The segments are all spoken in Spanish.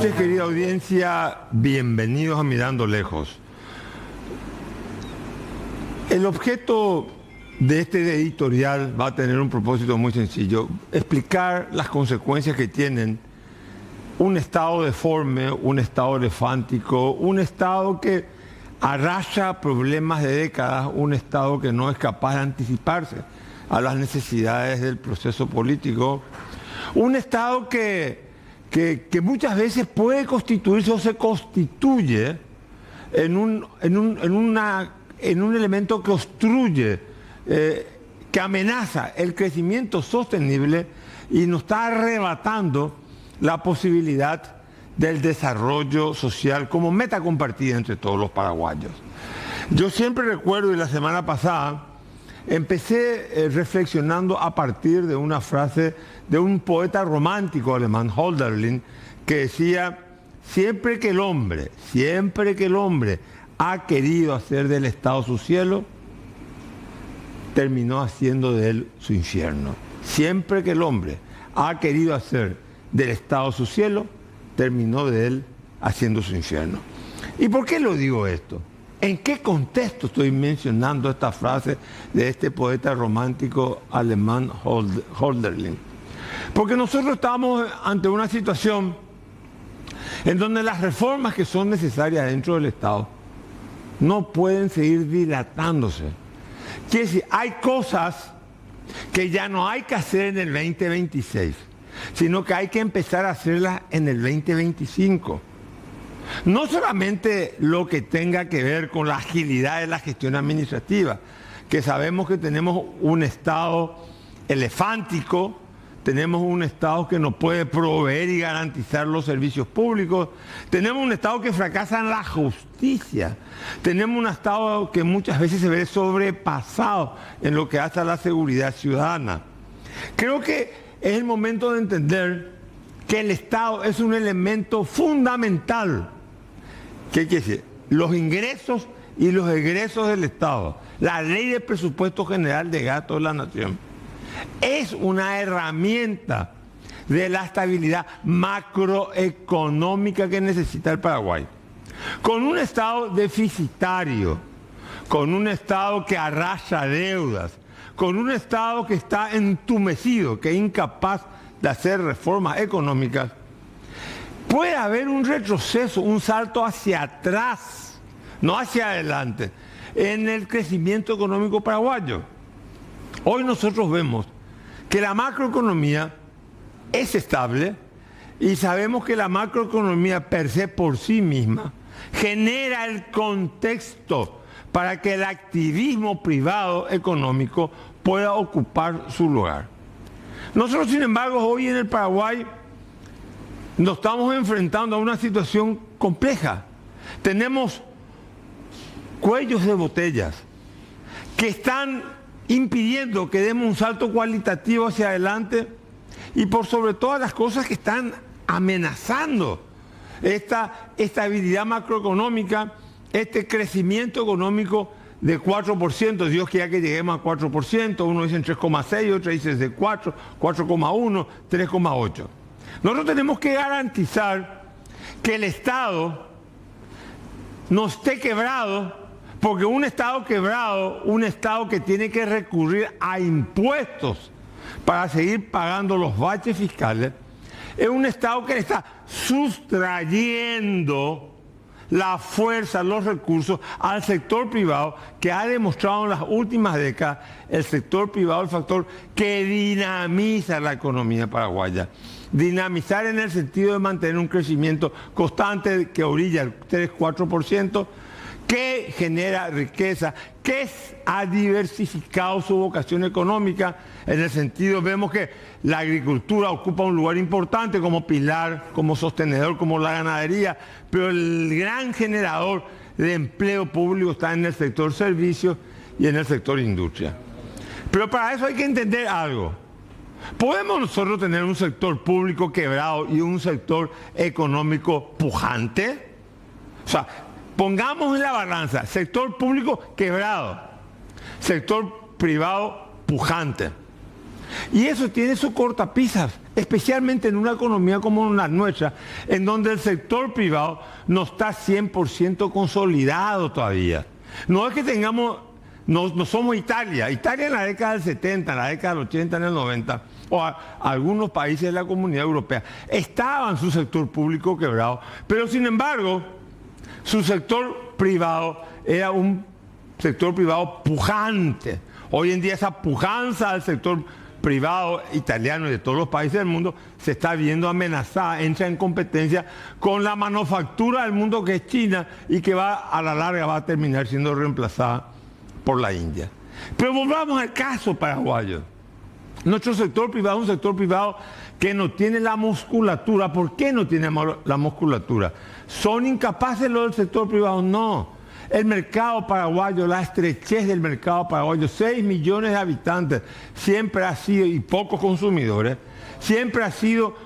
noches, querida audiencia. Bienvenidos a Mirando Lejos. El objeto de este editorial va a tener un propósito muy sencillo: explicar las consecuencias que tienen un Estado deforme, un Estado elefántico, un Estado que arrastra problemas de décadas, un Estado que no es capaz de anticiparse a las necesidades del proceso político, un Estado que muchas veces puede constituirse o se constituye en un elemento que obstruye, que amenaza el crecimiento sostenible y nos está arrebatando la posibilidad del desarrollo social como meta compartida entre todos los paraguayos. Yo siempre recuerdo, y la semana pasada empecé reflexionando a partir de una frase de un poeta romántico alemán, Hölderlin, que decía: siempre que el hombre ha querido hacer del Estado su cielo, terminó haciendo de él su infierno. Siempre que el hombre ha querido hacer del Estado su cielo, terminó de él haciendo su infierno. ¿Y por qué lo digo esto? ¿En qué contexto estoy mencionando esta frase de este poeta romántico alemán Hölderlin? Porque nosotros estamos ante una situación en donde las reformas que son necesarias dentro del Estado no pueden seguir dilatándose. Quiere decir, hay cosas que ya no hay que hacer en el 2026, sino que hay que empezar a hacerlas en el 2025. No solamente lo que tenga que ver con la agilidad de la gestión administrativa, que sabemos que tenemos un Estado elefántico, tenemos un Estado que no puede proveer y garantizar los servicios públicos, tenemos un Estado que fracasa en la justicia, tenemos un Estado que muchas veces se ve sobrepasado en lo que hace a la seguridad ciudadana. Creo que es el momento de entender que el Estado es un elemento fundamental. ¿Qué quiere decir? Los ingresos y los egresos del Estado, la ley de presupuesto general de gasto de la nación, es una herramienta de la estabilidad macroeconómica que necesita el Paraguay. Con un Estado deficitario, con un Estado que arrastra deudas, con un Estado que está entumecido, que es incapaz de hacer reformas económicas, puede haber un retroceso, un salto hacia atrás, no hacia adelante, en el crecimiento económico paraguayo. Hoy nosotros vemos que la macroeconomía es estable y sabemos que la macroeconomía per se por sí misma genera el contexto para que el activismo privado económico pueda ocupar su lugar. Nosotros, sin embargo, hoy en el Paraguay nos estamos enfrentando a una situación compleja. Tenemos cuellos de botellas que están impidiendo que demos un salto cualitativo hacia adelante y por sobre todas las cosas que están amenazando esta estabilidad macroeconómica, este crecimiento económico de 4%, Dios quiera que lleguemos a 4%, uno dice en 3,6, otro dice de 4, 4,1, 3,8. Nosotros tenemos que garantizar que el Estado no esté quebrado, porque un Estado quebrado, un Estado que tiene que recurrir a impuestos para seguir pagando los baches fiscales, es un Estado que le está sustrayendo la fuerza, los recursos al sector privado, que ha demostrado en las últimas décadas el sector privado el factor que dinamiza la economía paraguaya. Dinamizar en el sentido de mantener un crecimiento constante que orilla el 3-4%, que genera riqueza, que ha diversificado su vocación económica. En el sentido, vemos que la agricultura ocupa un lugar importante como pilar, como sostenedor, como la ganadería, pero el gran generador de empleo público está en el sector servicios y en el sector industria. Pero para eso hay que entender algo. ¿Podemos nosotros tener un sector público quebrado y un sector económico pujante? O sea, pongamos en la balanza, sector público quebrado, sector privado pujante. Y eso tiene sus cortapisas, especialmente en una economía como la nuestra, en donde el sector privado no está 100% consolidado todavía. No es que tengamos, no somos Italia. Italia en la década del 70, en la década del 80, en el 90, o algunos países de la Comunidad Europea, estaba en su sector público quebrado, pero sin embargo, su sector privado era un sector privado pujante. Hoy en día esa pujanza del sector privado italiano y de todos los países del mundo se está viendo amenazada, entra en competencia con la manufactura del mundo que es China y que a la larga va a terminar siendo reemplazada por la India. Pero volvamos al caso paraguayo. Nuestro sector privado es un sector privado que no tiene la musculatura. ¿Por qué no tiene la musculatura? ¿Son incapaces los del sector privado? No. El mercado paraguayo, la estrechez del mercado paraguayo, 6 millones de habitantes, siempre ha sido, y pocos consumidores, siempre ha sido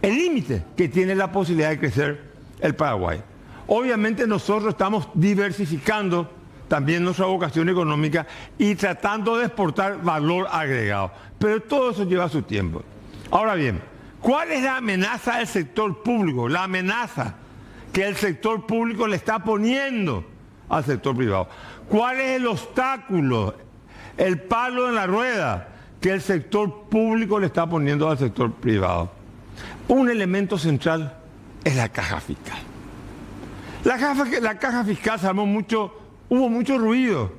el límite que tiene la posibilidad de crecer el Paraguay. Obviamente nosotros estamos diversificando también nuestra vocación económica y tratando de exportar valor agregado. Pero todo eso lleva su tiempo. Ahora bien, ¿cuál es la amenaza del sector público? La amenaza que el sector público le está poniendo al sector privado. ¿Cuál es el obstáculo, el palo en la rueda que el sector público le está poniendo al sector privado? Un elemento central es la caja fiscal. La caja fiscal se armó hubo mucho ruido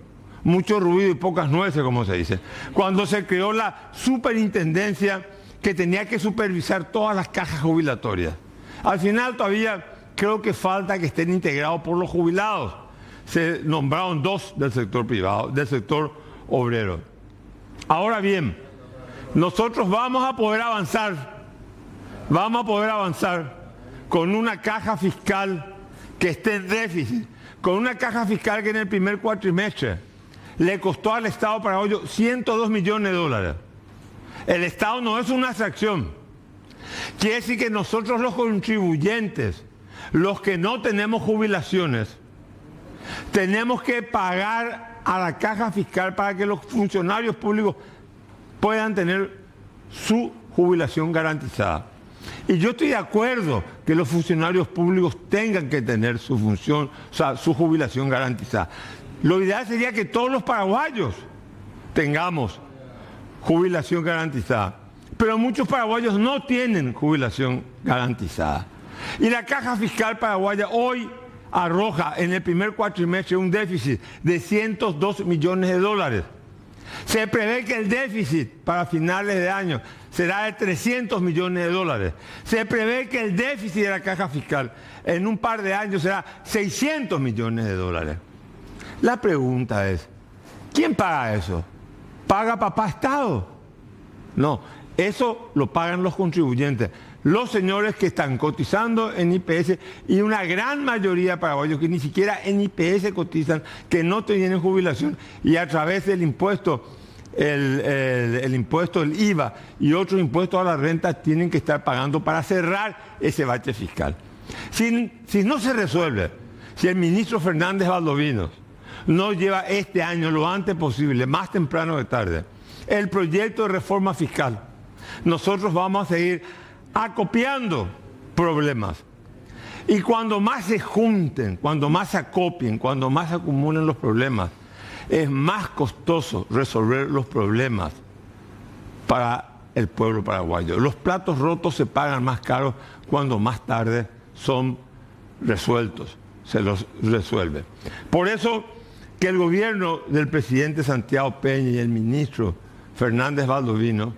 y pocas nueces, como se dice, cuando se creó la superintendencia que tenía que supervisar todas las cajas jubilatorias. Al final todavía creo que falta que estén integrados por los jubilados. Se nombraron 2 del sector privado, del sector obrero. Ahora bien, nosotros vamos a poder avanzar con una caja fiscal que esté en déficit, con una caja fiscal que en el primer cuatrimestre le costó al Estado paraguayo 102 millones de dólares. El Estado no es una atracción. Quiere decir que nosotros los contribuyentes, los que no tenemos jubilaciones, tenemos que pagar a la caja fiscal para que los funcionarios públicos puedan tener su jubilación garantizada. Y yo estoy de acuerdo que los funcionarios públicos tengan que tener su función, o sea, su jubilación garantizada. Lo ideal sería que todos los paraguayos tengamos jubilación garantizada. Pero muchos paraguayos no tienen jubilación garantizada. Y la caja fiscal paraguaya hoy arroja en el primer cuatrimestre un déficit de 102 millones de dólares. Se prevé que el déficit para finales de año será de 300 millones de dólares. Se prevé que el déficit de la caja fiscal en un par de años será 600 millones de dólares. La pregunta es, ¿quién paga eso? ¿Paga papá Estado? No, eso lo pagan los contribuyentes. Los señores que están cotizando en IPS y una gran mayoría de paraguayos que ni siquiera en IPS cotizan, que no tienen jubilación y a través del impuesto, el impuesto del IVA y otros impuestos a la renta tienen que estar pagando para cerrar ese bache fiscal. Si no se resuelve, si el ministro Fernández Valdovinos no lleva este año lo antes posible, más temprano que tarde, el proyecto de reforma fiscal, nosotros vamos a seguir acopiando problemas. Y cuando más se junten, cuando más se acopien, cuando más se acumulen los problemas, es más costoso resolver los problemas para el pueblo paraguayo. Los platos rotos se pagan más caros cuando más tarde son resueltos, se los resuelve. Por eso que el gobierno del presidente Santiago Peña y el ministro Fernández Valdovinos,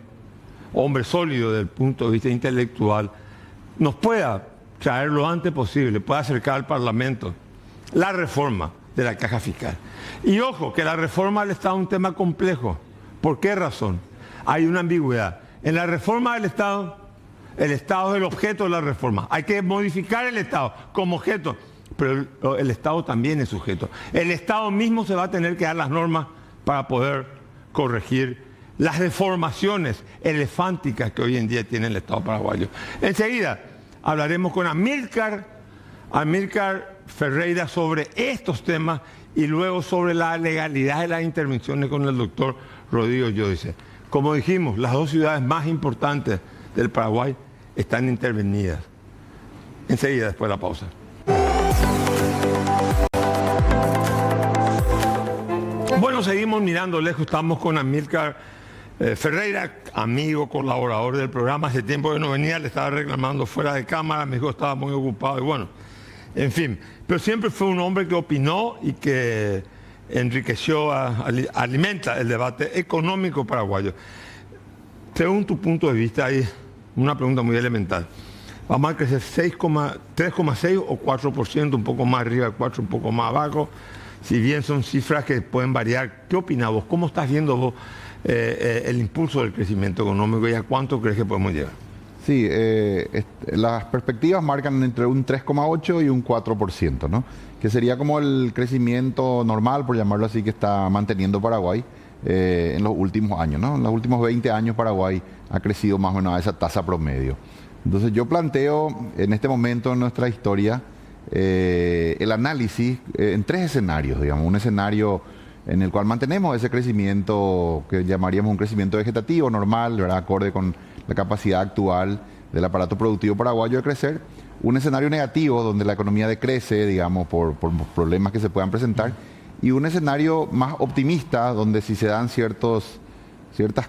hombre sólido desde el punto de vista intelectual, nos pueda traer lo antes posible, pueda acercar al Parlamento la reforma de la caja fiscal. Y ojo, que la reforma del Estado es un tema complejo. ¿Por qué razón? Hay una ambigüedad. En la reforma del Estado, el Estado es el objeto de la reforma. Hay que modificar el Estado como objeto, pero el Estado también es sujeto. El Estado mismo se va a tener que dar las normas para poder corregir las deformaciones elefánticas que hoy en día tiene el Estado paraguayo. Enseguida hablaremos con Amílcar Ferreira sobre estos temas y luego sobre la legalidad de las intervenciones con el doctor Rodrigo Llodice. como dijimos, las dos ciudades más importantes del Paraguay están intervenidas. Enseguida, después de la pausa. Bueno, seguimos mirando lejos, estamos con Amílcar Ferreira, amigo, colaborador del programa. Hace tiempo que no venía, le estaba reclamando fuera de cámara, me dijo que estaba muy ocupado y bueno, en fin. Pero siempre fue un hombre que opinó y que enriqueció, alimenta el debate económico paraguayo. Según tu punto de vista, hay una pregunta muy elemental. ¿Vamos a crecer 3,6 o 4%, un poco más arriba, 4, un poco más abajo? Si bien son cifras que pueden variar, ¿qué opinas vos? ¿Cómo estás viendo vos el impulso del crecimiento económico y a cuánto crees que podemos llegar? Sí, las perspectivas marcan entre un 3,8 y un 4%, ¿no? Que sería como el crecimiento normal, por llamarlo así, que está manteniendo Paraguay en los últimos años, ¿no? En los últimos 20 años Paraguay ha crecido más o menos a esa tasa promedio. Entonces yo planteo en este momento en nuestra historia el análisis en tres escenarios, digamos. Un escenario en el cual mantenemos ese crecimiento que llamaríamos un crecimiento vegetativo normal, ¿verdad? Acorde con la capacidad actual del aparato productivo paraguayo de crecer. Un escenario negativo donde la economía decrece, digamos, por problemas que se puedan presentar. Y un escenario más optimista donde si se dan ciertas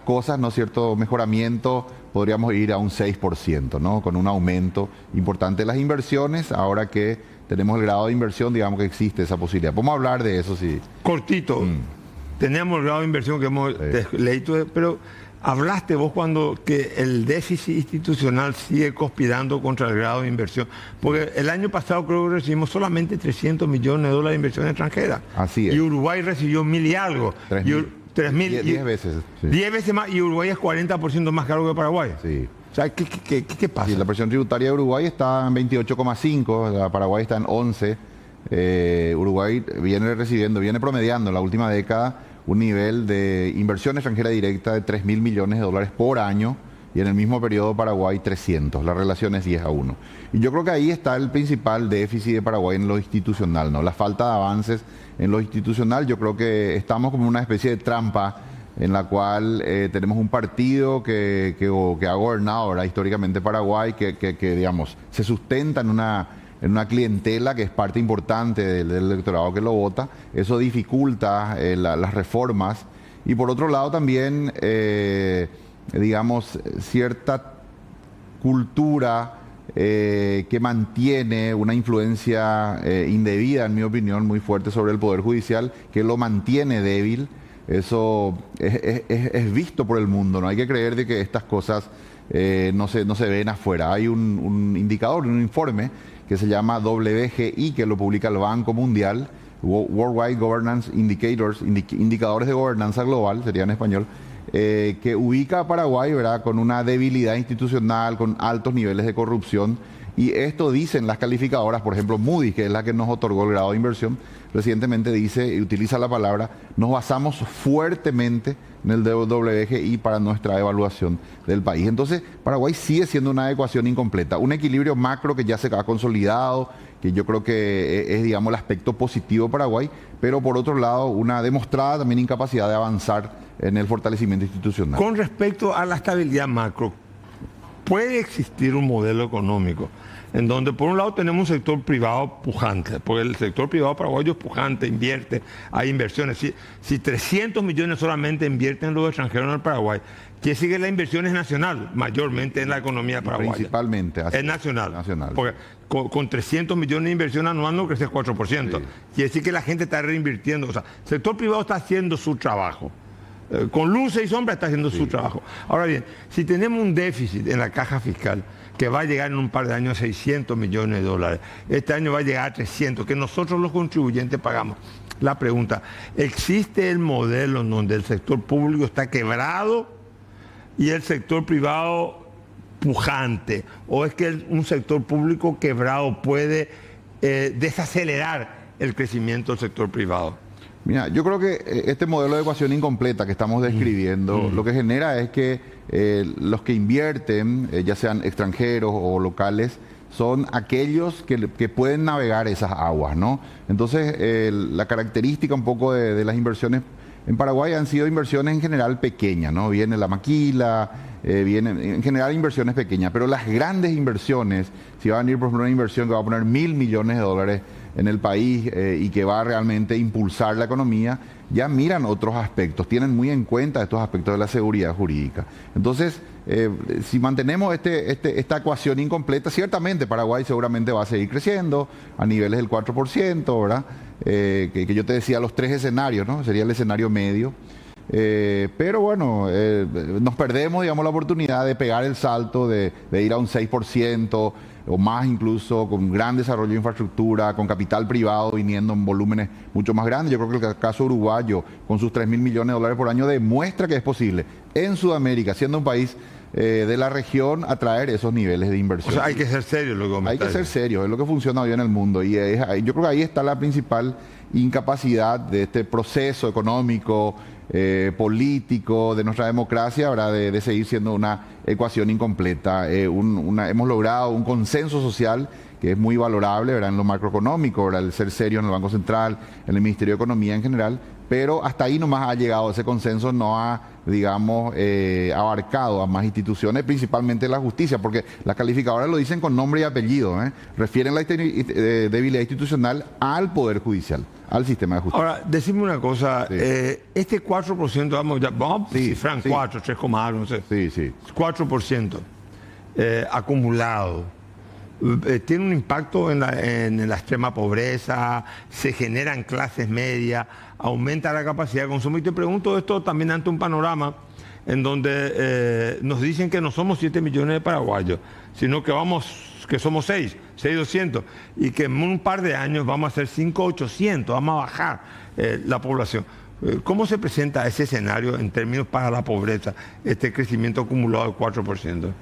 cosas, ¿no? Cierto mejoramiento, podríamos ir a un 6%, ¿no? Con un aumento importante de las inversiones, ahora que tenemos el grado de inversión, digamos que existe esa posibilidad. Podemos hablar de eso, sí. Cortito, tenemos el grado de inversión que hemos leído, pero hablaste vos cuando que el déficit institucional sigue conspirando contra el grado de inversión, porque el año pasado creo que recibimos solamente 300 millones de dólares de inversión extranjera. Así es. Y Uruguay recibió 1.000 y algo. 3.000. 10 veces. Sí. 10 veces más, y Uruguay es 40% más caro que Paraguay. Sí. O sea, ¿qué pasa? Sí, la presión tributaria de Uruguay está en 28,5, Paraguay está en 11. Uruguay viene promediando en la última década un nivel de inversión extranjera directa de 3.000 millones de dólares por año, y en el mismo periodo Paraguay 300. La relación es 10-1. Y yo creo que ahí está el principal déficit de Paraguay en lo institucional, ¿no? La falta de avances en lo institucional. Yo creo que estamos como una especie de trampa en la cual tenemos un partido que ha gobernado ahora históricamente Paraguay, que digamos, se sustenta en una clientela que es parte importante del electorado que lo vota. Eso dificulta las reformas. Y por otro lado también, digamos, cierta cultura que mantiene una influencia indebida, en mi opinión, muy fuerte sobre el Poder Judicial, que lo mantiene débil. Eso es visto por el mundo, no hay que creer de que estas cosas no se ven afuera. Hay un indicador, un informe que se llama WGI, que lo publica el Banco Mundial, Worldwide Governance Indicators, indicadores de gobernanza global, sería en español, que ubica a Paraguay, ¿verdad?, con una debilidad institucional, con altos niveles de corrupción. Y esto dicen las calificadoras, por ejemplo Moody's, que es la que nos otorgó el grado de inversión, recientemente dice y utiliza la palabra: nos basamos fuertemente en el WGI para nuestra evaluación del país. Entonces, Paraguay sigue siendo una ecuación incompleta, un equilibrio macro que ya se ha consolidado, que yo creo que es, digamos, el aspecto positivo de Paraguay, pero por otro lado, una demostrada también incapacidad de avanzar en el fortalecimiento institucional. Con respecto a la estabilidad macro, puede existir un modelo económico en donde por un lado tenemos un sector privado pujante, porque el sector privado paraguayo es pujante, invierte, hay inversiones. Si 300 millones solamente invierten los extranjeros en el Paraguay, quiere decir que la inversión es nacional, mayormente en la economía paraguaya. Principalmente. Es nacional. Nacional. Porque con 300 millones de inversión anual no crece 4%. Sí. Quiere decir que la gente está reinvirtiendo. O sea, el sector privado está haciendo su trabajo. Con luces y sombras está haciendo su trabajo. Ahora bien, si tenemos un déficit en la caja fiscal que va a llegar en un par de años a 600 millones de dólares, este año va a llegar a 300, que nosotros los contribuyentes pagamos. La pregunta, ¿existe el modelo en donde el sector público está quebrado y el sector privado pujante? ¿O es que un sector público quebrado puede desacelerar el crecimiento del sector privado? Mira, yo creo que este modelo de ecuación incompleta que estamos describiendo, lo que genera es que los que invierten, ya sean extranjeros o locales, son aquellos que pueden navegar esas aguas, ¿no? Entonces, la característica un poco de las inversiones en Paraguay han sido inversiones en general pequeñas, ¿no? Viene la maquila, vienen en general inversiones pequeñas, pero las grandes inversiones, si va a venir por ejemplo una inversión que va a poner $1.000 millones en el país y que va a realmente impulsar la economía, ya miran otros aspectos, tienen muy en cuenta estos aspectos de la seguridad jurídica. Entonces, si mantenemos esta ecuación incompleta, ciertamente Paraguay seguramente va a seguir creciendo a niveles del 4%, ¿verdad? Que yo te decía los 3 escenarios, ¿no? Sería el escenario medio. Pero bueno, nos perdemos, digamos, la oportunidad de pegar el salto, de ir a un 6% o más incluso, con gran desarrollo de infraestructura, con capital privado viniendo en volúmenes mucho más grandes. Yo creo que el caso uruguayo, con sus $3.000 millones por año, demuestra que es posible en Sudamérica, siendo un país de la región, atraer esos niveles de inversión. O sea, hay que ser serio, lo que comentáis. Hay que ser serio, es lo que funciona hoy en el mundo. Y yo creo que ahí está la principal incapacidad de este proceso económico, político de nuestra democracia, ¿verdad? De seguir siendo una ecuación incompleta. Hemos logrado un consenso social que es muy valorable, ¿verdad? En lo macroeconómico, ¿verdad? El ser serio en el Banco Central, en el Ministerio de Economía en general, pero hasta ahí nomás ha llegado. Ese consenso no ha, digamos, abarcado a más instituciones, principalmente la justicia, porque las calificadoras lo dicen con nombre y apellido, ¿eh? Refieren la debilidad institucional al Poder Judicial, al sistema de justicia. Ahora, decime una cosa, Sí. Este 4%, vamos a cifrar en 4, 3, algo, no sé. Sí. 4% acumulado. Tiene un impacto en la extrema pobreza, se generan clases medias, aumenta la capacidad de consumo. Y te pregunto esto también ante un panorama en donde nos dicen que no somos 7 millones de paraguayos, sino que somos 6.200, y que en un par de años vamos a ser 5.800, vamos a bajar la población. ¿Cómo se presenta ese escenario en términos para la pobreza, este crecimiento acumulado del 4%?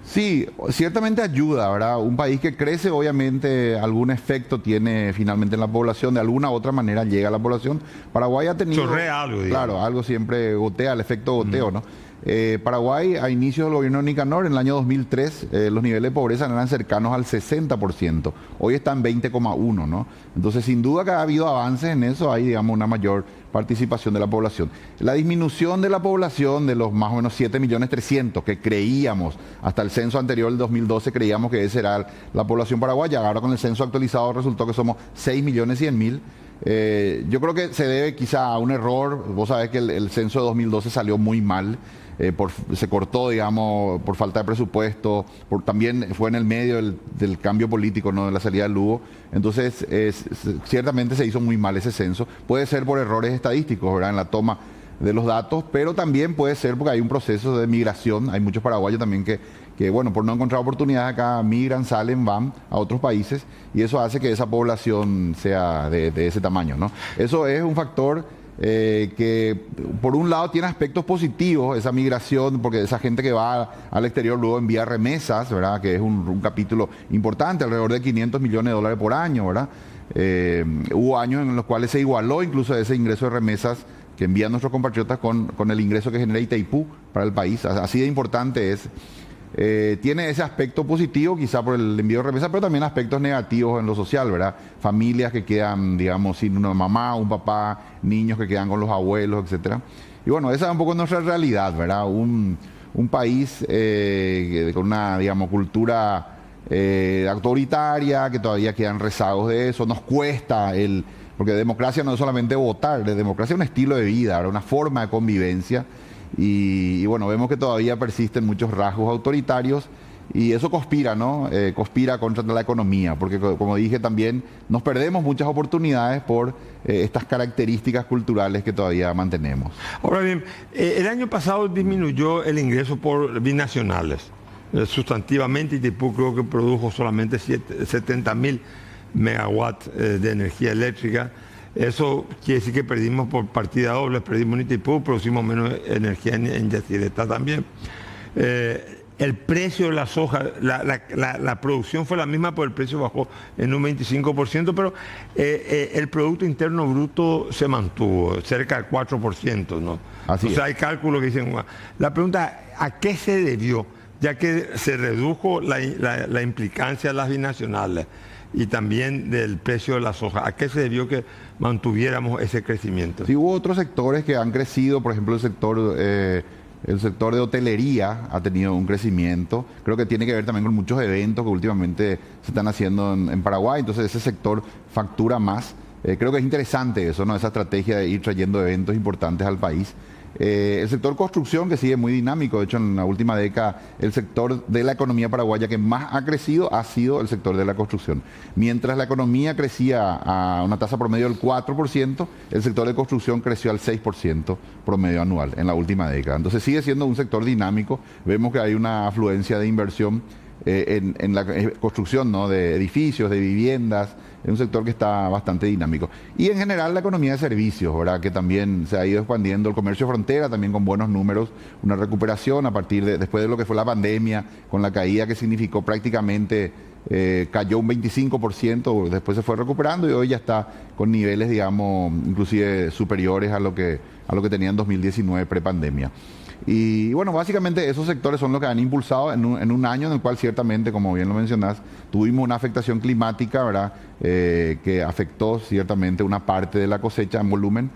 Sí, ciertamente ayuda, ¿verdad? Un país que crece, obviamente, algún efecto tiene finalmente en la población, de alguna u otra manera llega a la población. Paraguay ha tenido... Chorrea algo, digamos. Claro, algo siempre gotea, el efecto goteo, ¿no? Paraguay, a inicios del gobierno de Nicanor, en el año 2003, los niveles de pobreza eran cercanos al 60%. Hoy están 20,1%, ¿no? Entonces, sin duda que ha habido avances en eso, hay, digamos, una mayor participación de la población. La disminución de la población de los más o menos 7.300.000 que creíamos, hasta el censo anterior del 2012, creíamos que esa era la población paraguaya. Ahora con el censo actualizado resultó que somos 6.100.000. Yo creo que se debe quizá a un error. Vos sabés que el censo de 2012 salió muy mal. Se cortó, digamos, por falta de presupuesto, también fue en el medio del cambio político, ¿no? De la salida de Lugo. Entonces, ciertamente se hizo muy mal ese censo. Puede ser por errores estadísticos, ¿verdad? En la toma de los datos, pero también puede ser porque hay un proceso de migración. Hay muchos paraguayos también que bueno, por no encontrar oportunidades acá, migran, salen, van a otros países, y eso hace que esa población sea de ese tamaño, ¿no? Eso es un factor que por un lado tiene aspectos positivos, esa migración, porque esa gente que va al exterior luego envía remesas, ¿verdad? Que es un capítulo importante, alrededor de $500 millones por año, ¿verdad? Hubo años en los cuales se igualó incluso ese ingreso de remesas que envían nuestros compatriotas con el ingreso que genera Itaipú para el país. Así de importante es. Tiene ese aspecto positivo, quizá por el envío de remesas, pero también aspectos negativos en lo social, ¿verdad? Familias que quedan, digamos, sin una mamá, un papá, niños que quedan con los abuelos, etcétera. Y bueno, esa es un poco nuestra realidad, ¿verdad? Un país con una, digamos, cultura autoritaria, que todavía quedan rezagos de eso. Nos cuesta porque democracia no es solamente votar, democracia es un estilo de vida, ¿verdad? Una forma de convivencia. Y bueno, vemos que todavía persisten muchos rasgos autoritarios y eso conspira, ¿no? Conspira contra la economía, porque como dije también, nos perdemos muchas oportunidades por estas características culturales que todavía mantenemos. Ahora bien, el año pasado disminuyó el ingreso por binacionales. Sustantivamente, Itaipú creo que produjo solamente 70.000 megawatts de energía eléctrica. Eso quiere decir que perdimos por partida doble, perdimos en Itaipú, producimos menos energía en Yacyretá también. El precio de la soja, la producción fue la misma, pero el precio bajó en un 25%, pero el Producto Interno Bruto se mantuvo, cerca del 4%, ¿no? Así es. Hay cálculos que dicen... La pregunta, ¿a qué se debió? Ya que se redujo la implicancia de las binacionales. y también del precio de la soja. ¿A qué se debió que mantuviéramos ese crecimiento? Sí, hubo otros sectores que han crecido, por ejemplo, el sector de hotelería ha tenido un crecimiento. Creo que tiene que ver también con muchos eventos que últimamente se están haciendo en Paraguay, entonces ese sector factura más. Creo que es interesante eso, ¿no? Esa estrategia de ir trayendo eventos importantes al país. El sector construcción, que sigue muy dinámico, de hecho en la última década el sector de la economía paraguaya que más ha crecido ha sido el sector de la construcción. Mientras la economía crecía a una tasa promedio del 4%, el sector de construcción creció al 6% promedio anual en la última década. Entonces sigue siendo un sector dinámico, vemos que hay una afluencia de inversión en la construcción, ¿no? De edificios, de viviendas. Es un sector que está bastante dinámico. Y en general la economía de servicios, ¿verdad? Que también se ha ido expandiendo, el comercio de frontera también con buenos números, una recuperación a partir después de lo que fue la pandemia, con la caída que significó prácticamente, cayó un 25%, después se fue recuperando y hoy ya está con niveles, digamos, inclusive superiores a lo que tenía en 2019 prepandemia. Y bueno, básicamente esos sectores son los que han impulsado en un año en el cual ciertamente, como bien lo mencionás, tuvimos una afectación climática, ¿verdad? Que afectó ciertamente una parte de la cosecha en volumen,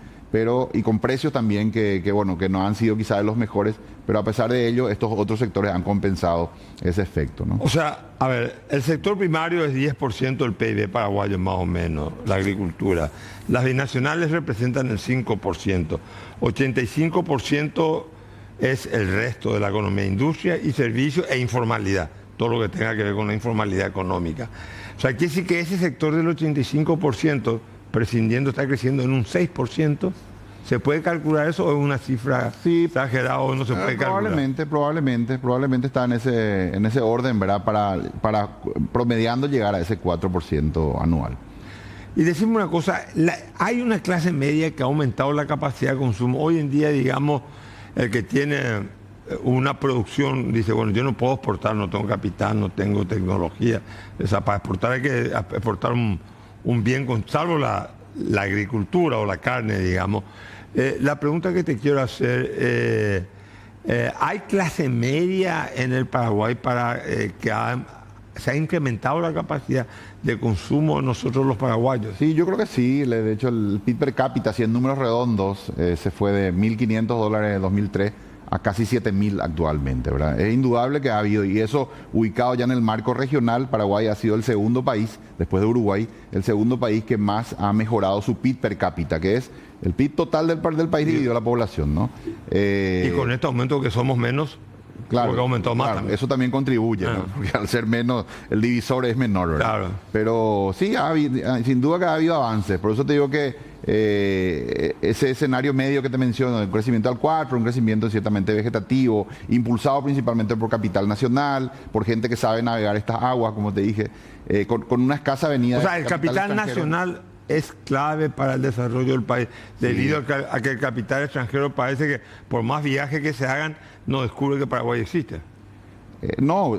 y con precios también bueno, que no han sido quizás de los mejores, pero a pesar de ello, estos otros sectores han compensado ese efecto, ¿no? O sea, a ver, el sector primario es 10% del PIB paraguayo más o menos, la agricultura. Las binacionales representan el 5%, 85% es el resto de la economía, industria y servicios e informalidad, todo lo que tenga que ver con la informalidad económica. O sea, quiere decir que ese sector del 85%, prescindiendo, está creciendo en un 6%. ¿Se puede calcular eso o es una cifra exagerada o no se puede calcular? Probablemente está en ese orden, ¿verdad? Para promediando llegar a ese 4% anual. Y decimos una cosa, hay una clase media que ha aumentado la capacidad de consumo. Hoy en día, digamos, el que tiene una producción dice, bueno, yo no puedo exportar, no tengo capital, no tengo tecnología. O sea, para exportar hay que exportar un bien, salvo la agricultura o la carne, digamos. La pregunta que te quiero hacer, ¿hay clase media en el Paraguay para que se ha incrementado la capacidad de consumo de nosotros los paraguayos? Sí, yo creo que sí. De hecho, el PIB per cápita, así en números redondos, se fue de $1.500 en 2003 a casi 7.000 actualmente, ¿verdad? Es indudable que ha habido, y eso ubicado ya en el marco regional, Paraguay ha sido el segundo país, después de Uruguay, el segundo país que más ha mejorado su PIB per cápita, que es el PIB total del país dividido a la población, ¿no? Y con este aumento que somos menos, claro, porque aumentó más también. Eso también contribuye, ¿no? Porque al ser menos, el divisor es menor, ¿verdad? Claro. Pero sí, sin duda que ha habido avances. Por eso te digo que ese escenario medio que te menciono, el crecimiento al 4, un crecimiento ciertamente vegetativo, impulsado principalmente por capital nacional, por gente que sabe navegar estas aguas, como te dije, con una escasa venida. O sea, el capital nacional es clave para el desarrollo del país, debido a que el capital extranjero parece que por más viajes que se hagan, no descubre que Paraguay existe. No,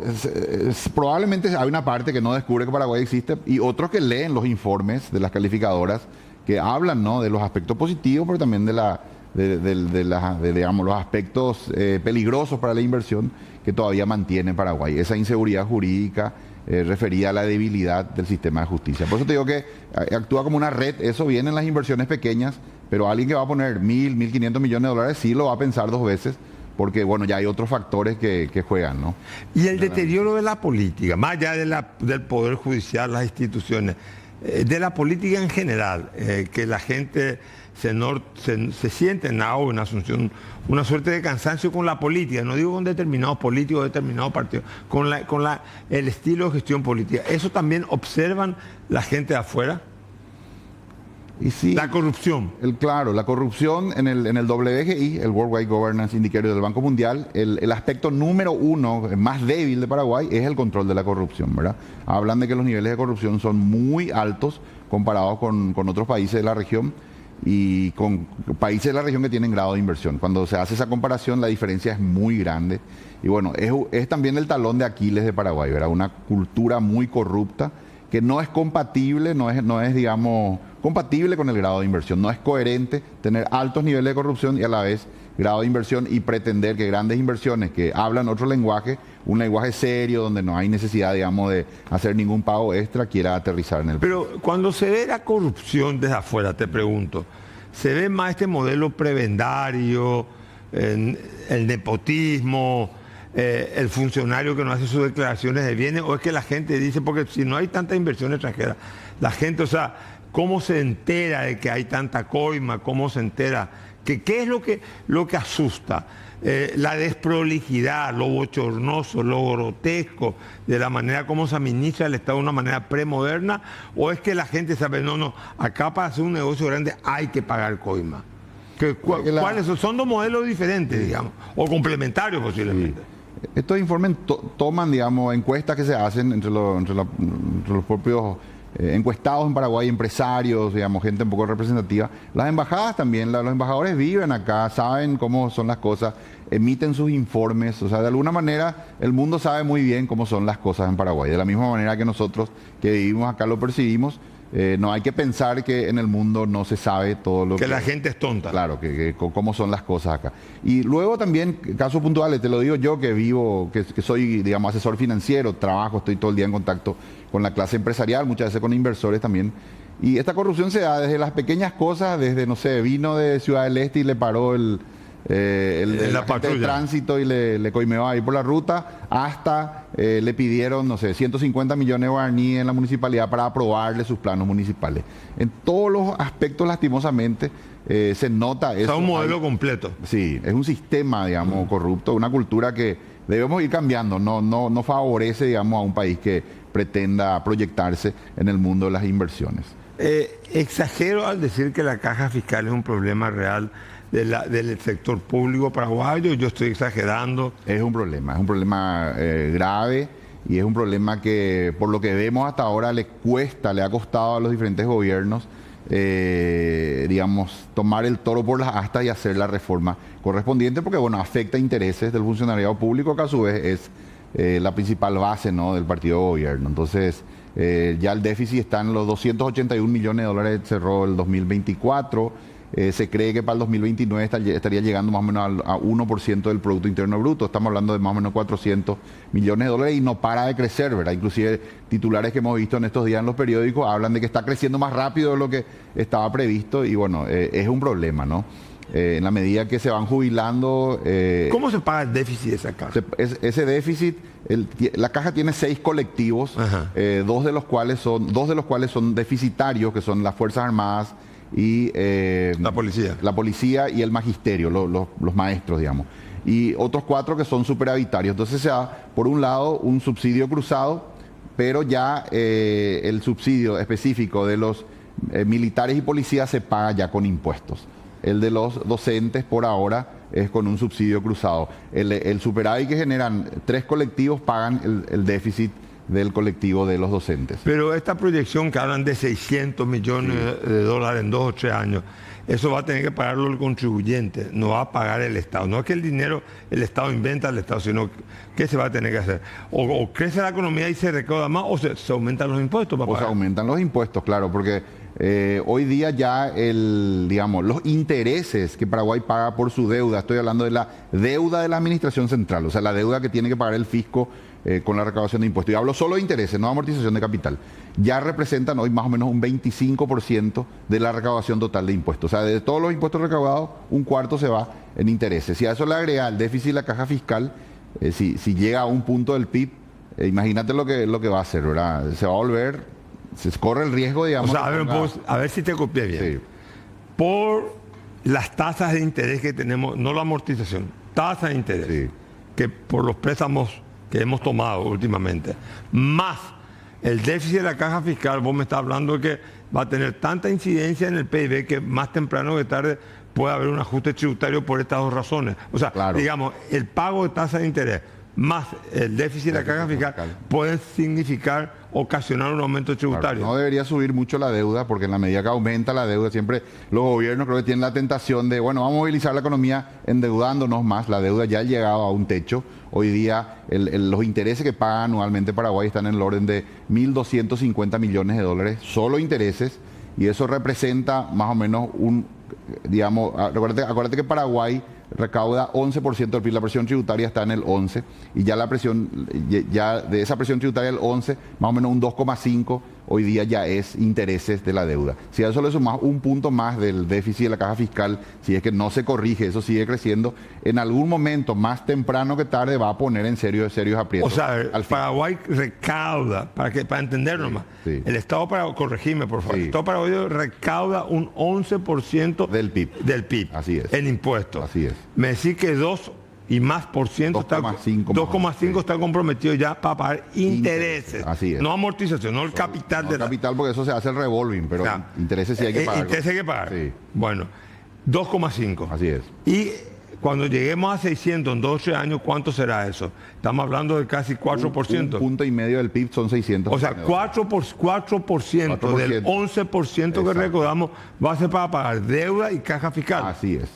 probablemente hay una parte que no descubre que Paraguay existe y otros que leen los informes de las calificadoras que hablan, ¿no?, de los aspectos positivos, pero también de digamos, los aspectos peligrosos para la inversión que todavía mantiene Paraguay. Esa inseguridad jurídica referida a la debilidad del sistema de justicia. Por eso te digo que actúa como una red. Eso viene en las inversiones pequeñas, pero alguien que va a poner 1.500 millones de dólares sí lo va a pensar dos veces, porque bueno, ya hay otros factores que juegan, ¿no? Y el deterioro de la política, más allá del Poder Judicial, las instituciones, de la política en general, que la gente se siente en Asunción una suerte de cansancio con la política, no digo con determinados políticos, determinados partidos, con el estilo de gestión política. ¿Eso también observan la gente de afuera? Y sí, la corrupción. Claro, la corrupción en el WGI, el Worldwide Governance Indicator del Banco Mundial, el aspecto número uno más débil de Paraguay es el control de la corrupción, ¿verdad? Hablan de que los niveles de corrupción son muy altos comparados con otros países de la región y con países de la región que tienen grado de inversión. Cuando se hace esa comparación, la diferencia es muy grande. Y bueno, es también el talón de Aquiles de Paraguay, ¿verdad? Una cultura muy corrupta que no es compatible, no es, digamos, compatible con el grado de inversión. No es coherente tener altos niveles de corrupción y a la vez grado de inversión y pretender que grandes inversiones que hablan otro lenguaje, un lenguaje serio donde no hay necesidad, digamos, de hacer ningún pago extra, quiera aterrizar en el país. Pero cuando se ve la corrupción desde afuera, te pregunto, ¿se ve más este modelo prebendario, el nepotismo, el funcionario que no hace sus declaraciones de bienes, o es que la gente dice, porque si no hay tanta inversión extranjera, la gente, o sea, ¿cómo se entera de que hay tanta coima? ¿Cómo se entera? ¿Qué es lo que asusta? La desprolijidad, lo bochornoso, lo grotesco, de la manera como se administra el Estado de una manera premoderna, o es que la gente sabe, no, acá para hacer un negocio grande hay que pagar coima. ¿Cuáles son? Son dos modelos diferentes, digamos, o complementarios posiblemente. Sí. Estos informes toman, digamos, encuestas que se hacen entre los propios encuestados en Paraguay, empresarios, digamos, gente un poco representativa. Las embajadas también, los embajadores viven acá, saben cómo son las cosas, emiten sus informes, o sea, de alguna manera el mundo sabe muy bien cómo son las cosas en Paraguay. De la misma manera que nosotros que vivimos acá lo percibimos, no hay que pensar que en el mundo no se sabe todo lo que... Que la gente es tonta. Claro, que cómo son las cosas acá. Y luego también, casos puntuales, te lo digo yo que vivo, que soy, digamos, asesor financiero, trabajo, estoy todo el día en contacto con la clase empresarial, muchas veces con inversores también. Y esta corrupción se da desde las pequeñas cosas, desde, no sé, vino de Ciudad del Este y le paró el agente de tránsito y le coimeó ahí por la ruta, hasta le pidieron, no sé, 150 millones de guaraníes en la municipalidad para aprobarle sus planos municipales. En todos los aspectos, lastimosamente, se nota eso. Es un modelo completo. Sí, es un sistema, digamos, corrupto, una cultura que debemos ir cambiando, no favorece, digamos, a un país que pretenda proyectarse en el mundo de las inversiones. Exagero al decir que la caja fiscal es un problema real del sector público paraguayo. Yo estoy exagerando. Es un problema grave, y es un problema que, por lo que vemos hasta ahora, le ha costado a los diferentes gobiernos, digamos, tomar el toro por las astas y hacer la reforma correspondiente, porque, bueno, afecta intereses del funcionariado público, que a su vez es la principal base, ¿no?, del partido de gobierno. Entonces, ya el déficit está en los 281 millones de dólares, cerró el 2024. Se cree que para el 2029 estaría llegando más o menos a 1% del Producto Interno Bruto. Estamos hablando de más o menos 400 millones de dólares y no para de crecer, ¿verdad? Inclusive titulares que hemos visto en estos días en los periódicos hablan de que está creciendo más rápido de lo que estaba previsto, y bueno, es un problema, ¿no? En la medida que se van jubilando... ¿Cómo se paga el déficit de esa caja? Ese déficit, la caja tiene 6 colectivos, dos de los cuales son deficitarios, que son las Fuerzas Armadas y la policía y el magisterio, los maestros, digamos, y otros 4 que son superavitarios. Entonces se da, por un lado, un subsidio cruzado, pero ya el subsidio específico de los militares y policías se paga ya con impuestos. El de los docentes, por ahora, es con un subsidio cruzado. El superávit que generan 3 colectivos pagan el déficit del colectivo de los docentes. Pero esta proyección que hablan de 600 millones de dólares en 2 o 3 años, eso va a tener que pagarlo el contribuyente, no va a pagar el Estado. No es que el dinero el Estado inventa al Estado, sino que se va a tener que hacer. O crece la economía y se recauda más, o se aumentan los impuestos para pagar. Se aumentan los impuestos, claro, porque hoy día ya los intereses que Paraguay paga por su deuda, estoy hablando de la deuda de la administración central, o sea, la deuda que tiene que pagar el fisco con la recaudación de impuestos. Y hablo solo de intereses, no de amortización de capital. Ya representan hoy más o menos un 25% de la recaudación total de impuestos. O sea, de todos los impuestos recaudados, un cuarto se va en intereses. Si a eso le agrega el déficit de la caja fiscal, si llega a un punto del PIB, imagínate lo que va a hacer, ¿verdad? Se va a volver, se corre el riesgo, digamos. O sea, a ver si te copié bien. Sí. Por las tasas de interés que tenemos, no la amortización, tasas de interés, sí, que por los préstamos que hemos tomado últimamente, más el déficit de la caja fiscal, vos me estás hablando de que va a tener tanta incidencia en el PIB que más temprano que tarde puede haber un ajuste tributario por estas 2 razones. O sea, claro, digamos, el pago de tasa de interés más el déficit de la caja fiscal pueden significar, ocasionar un aumento tributario. Claro, no debería subir mucho la deuda, porque en la medida que aumenta la deuda, siempre los gobiernos creo que tienen la tentación de, bueno, vamos a movilizar la economía endeudándonos más. La deuda ya ha llegado a un techo. Hoy día los intereses que paga anualmente Paraguay están en el orden de 1.250 millones de dólares, solo intereses, y eso representa más o menos acuérdate que Paraguay recauda 11% del PIB, la presión tributaria está en el 11%, y ya la presión, ya de esa presión tributaria del 11%, más o menos un 2,5% hoy día ya es intereses de la deuda. Si a eso le sumas un punto más del déficit de la caja fiscal, si es que no se corrige, eso sigue creciendo, en algún momento, más temprano que tarde, va a poner en serios aprietos. O sea, Paraguay recauda, para entenderlo más, el Estado paraguayo, corregime por favor, el Estado paraguayo recauda un 11% del PIB. Así es. En impuestos. Así es. Me decís que 2 y más por ciento 2,5 está comprometido ya para pagar intereses. Así es. No amortización, no el capital de capital, porque eso se hace el revolving, pero intereses sí hay que pagar. Intereses hay que pagar. Sí. Bueno, 2,5. Así es. Y cuando lleguemos a 600 en 12 años, ¿cuánto será eso? Estamos hablando de casi 4%. Un punto y medio del PIB son 600. O sea, 4% del 11% que recaudamos va a ser para pagar deuda y caja fiscal. Así es.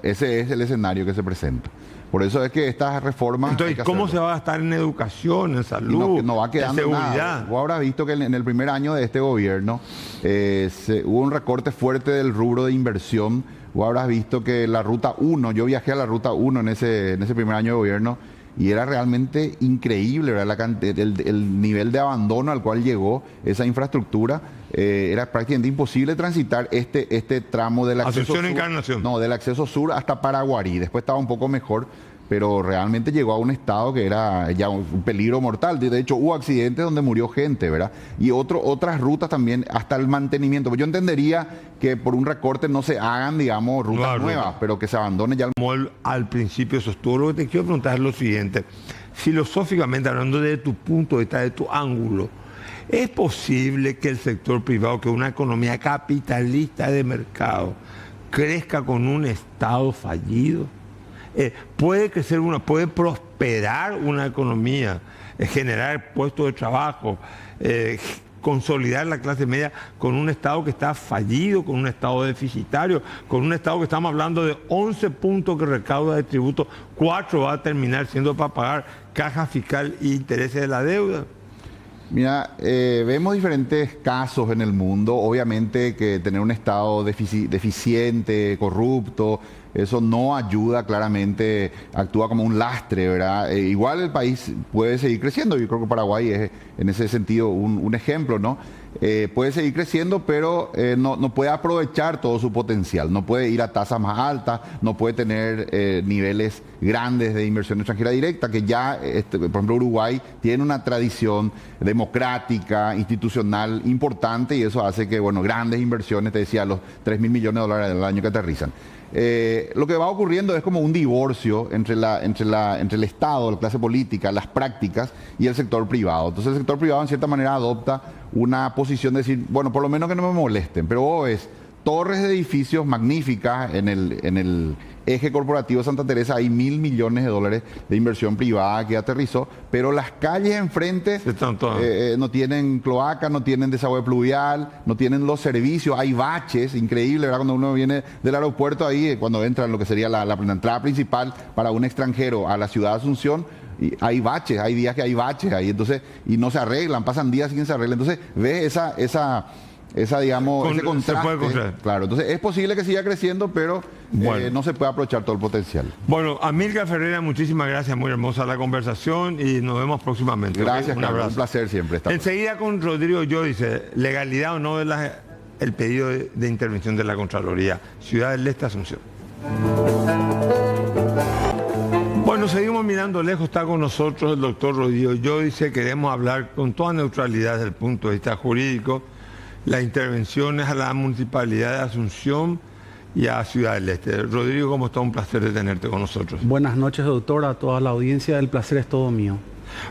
Ese es el escenario que se presenta. Por eso es que estas reformas... Entonces, ¿cómo se va a gastar en educación, en salud, no va quedando en seguridad? Nada. Vos habrás visto que en el primer año de este gobierno hubo un recorte fuerte del rubro de inversión. Vos habrás visto que la Ruta 1, yo viajé a la Ruta 1 en ese primer año de gobierno, y era realmente increíble, ¿verdad? El nivel de abandono al cual llegó esa infraestructura. Era prácticamente imposible transitar este tramo del acceso sur. Encarnación. No, del acceso sur hasta Paraguarí. Después estaba un poco mejor, pero realmente llegó a un estado que era ya un peligro mortal. De hecho, hubo accidentes donde murió gente, ¿verdad? Y otras rutas también, hasta el mantenimiento. Yo entendería que por un recorte no se hagan, digamos, rutas nuevas, pero que se abandone ya. Como al principio sostuvo, lo que te quiero preguntar es lo siguiente. Filosóficamente, hablando de tu punto de vista, de tu ángulo, ¿es posible que el sector privado, que una economía capitalista de mercado, crezca con un Estado fallido? Puede crecer puede prosperar una economía, generar puestos de trabajo, consolidar la clase media con un Estado que está fallido, con un Estado deficitario, con un Estado que estamos hablando de 11 puntos que recauda de tributo, 4 va a terminar siendo para pagar caja fiscal e intereses de la deuda. Mira, vemos diferentes casos en el mundo. Obviamente que tener un Estado deficiente, corrupto, eso no ayuda, claramente actúa como un lastre, ¿verdad? Igual el país puede seguir creciendo. Yo creo que Paraguay es en ese sentido un ejemplo, ¿no? Puede seguir creciendo, pero no puede aprovechar todo su potencial. No puede ir a tasas más altas, no puede tener niveles grandes de inversión extranjera directa, que ya, por ejemplo, Uruguay tiene una tradición democrática, institucional importante, y eso hace que, bueno, grandes inversiones, te decía, los 3.000 millones de dólares al año que aterrizan. Lo que va ocurriendo es como un divorcio entre el Estado, la clase política, las prácticas y el sector privado. Entonces el sector privado en cierta manera adopta una posición de decir, bueno, por lo menos que no me molesten, pero vos ves torres de edificios magníficas en el eje corporativo de Santa Teresa, hay 1.000 millones de dólares de inversión privada que aterrizó, pero las calles enfrente no tienen cloaca, no tienen desagüe pluvial, no tienen los servicios, hay baches, increíble, ¿verdad? Cuando uno viene del aeropuerto ahí, cuando entra en lo que sería la entrada principal para un extranjero a la ciudad de Asunción, y hay baches, hay días que hay baches ahí, entonces, y no se arreglan, pasan días sin que se arreglen, entonces ves digamos, ese contraste. Claro, entonces es posible que siga creciendo, pero no se puede aprovechar todo el potencial. Bueno, Amílcar Ferreira, muchísimas gracias, muy hermosa la conversación y nos vemos próximamente. Gracias, Carlos, un placer siempre estar. Enseguida con Rodrigo dice, legalidad o no de el pedido de intervención de la Contraloría, Ciudad del Este, Asunción. Bueno, seguimos mirando lejos, está con nosotros el doctor Rodrigo dice, queremos hablar con toda neutralidad desde el punto de vista jurídico, las intervenciones a la Municipalidad de Asunción y a Ciudad del Este. Rodrigo, ¿cómo está? Un placer de tenerte con nosotros. Buenas noches, doctor, a toda la audiencia. El placer es todo mío.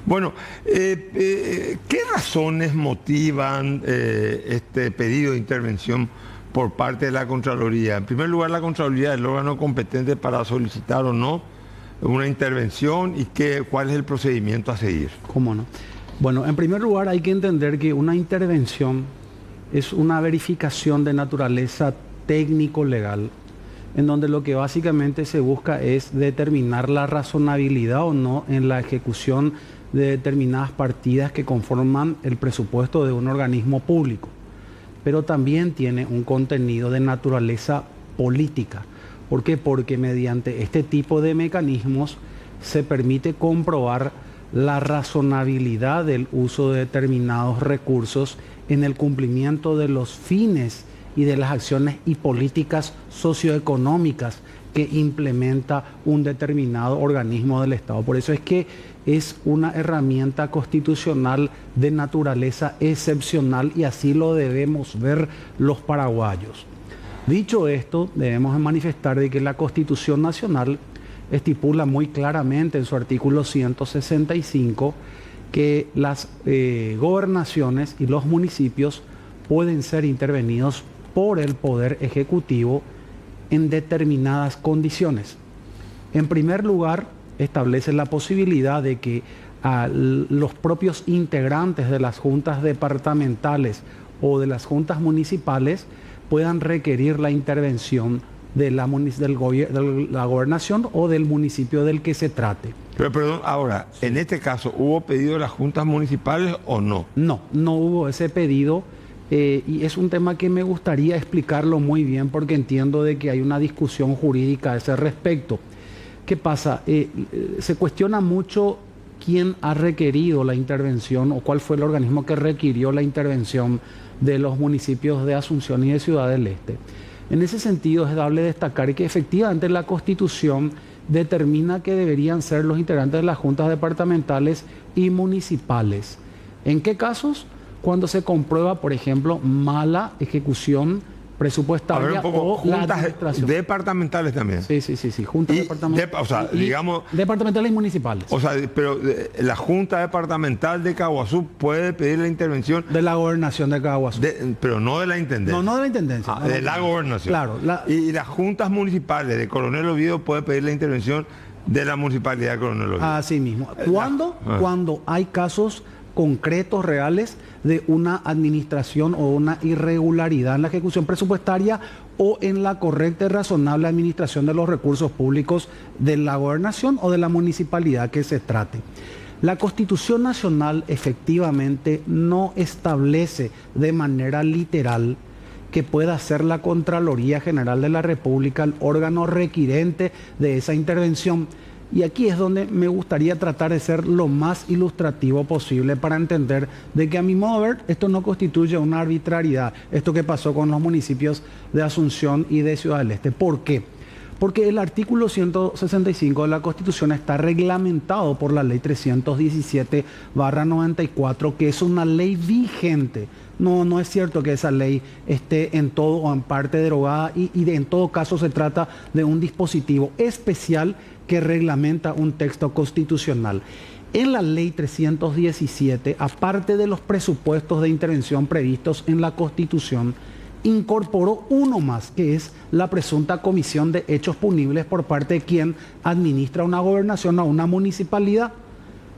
Bueno, ¿qué razones motivan este pedido de intervención por parte de la Contraloría? En primer lugar, la Contraloría es el órgano competente para solicitar o no una intervención y cuál es el procedimiento a seguir. ¿Cómo no? Bueno, en primer lugar hay que entender que una intervención es una verificación de naturaleza técnico-legal, en donde lo que básicamente se busca es determinar la razonabilidad o no en la ejecución de determinadas partidas que conforman el presupuesto de un organismo público. Pero también tiene un contenido de naturaleza política, ¿Por qué? Porque mediante este tipo de mecanismos se permite comprobar la razonabilidad del uso de determinados recursos en el cumplimiento de los fines y de las acciones y políticas socioeconómicas que implementa un determinado organismo del Estado. Por eso es que es una herramienta constitucional de naturaleza excepcional y así lo debemos ver los paraguayos. Dicho esto, debemos manifestar de que la Constitución Nacional estipula muy claramente en su artículo 165 que las gobernaciones y los municipios pueden ser intervenidos por el Poder Ejecutivo en determinadas condiciones. En primer lugar, establece la posibilidad de que los propios integrantes de las juntas departamentales o de las juntas municipales puedan requerir la intervención de la gobernación o del municipio del que se trate. Pero perdón, ahora, sí. En este caso, ¿hubo pedido de las juntas municipales o no? No, no hubo ese pedido. Y es un tema que me gustaría explicarlo muy bien porque entiendo de que hay una discusión jurídica a ese respecto. ¿Qué pasa? Se cuestiona mucho quién ha requerido la intervención o cuál fue el organismo que requirió la intervención de los municipios de Asunción y de Ciudad del Este. En ese sentido es dable destacar que efectivamente la Constitución determina que deberían ser los integrantes de las juntas departamentales y municipales. ¿En qué casos? Cuando se comprueba, por ejemplo, mala ejecución presupuestaria o juntas la administración. Departamentales también. Sí, juntas departamentales. O sea, digamos... Departamentales y municipales. O sea, pero la Junta Departamental de Caguazú puede pedir la intervención... De la gobernación de Caguazú. Pero no de la Intendencia. No de la Intendencia. De la gobernación. Claro. Y las juntas municipales de Coronel Oviedo puede pedir la intervención de la municipalidad de Coronel Oviedo. Así mismo. ¿Cuándo? Cuando hay casos concretos, reales, de una administración o una irregularidad en la ejecución presupuestaria o en la correcta y razonable administración de los recursos públicos de la gobernación o de la municipalidad que se trate. La Constitución Nacional efectivamente no establece de manera literal que pueda ser la Contraloría General de la República el órgano requirente de esa intervención. Y aquí es donde me gustaría tratar de ser lo más ilustrativo posible para entender de que a mi modo de ver esto no constituye una arbitrariedad, esto que pasó con los municipios de Asunción y de Ciudad del Este. ¿Por qué? Porque el artículo 165 de la Constitución está reglamentado por la ley 317/94, que es una ley vigente. No es cierto que esa ley esté en todo o en parte derogada y en todo caso se trata de un dispositivo especial que reglamenta un texto constitucional. En la ley 317, aparte de los presupuestos de intervención previstos en la Constitución, incorporó uno más, que es la presunta comisión de hechos punibles por parte de quien administra una gobernación o una municipalidad.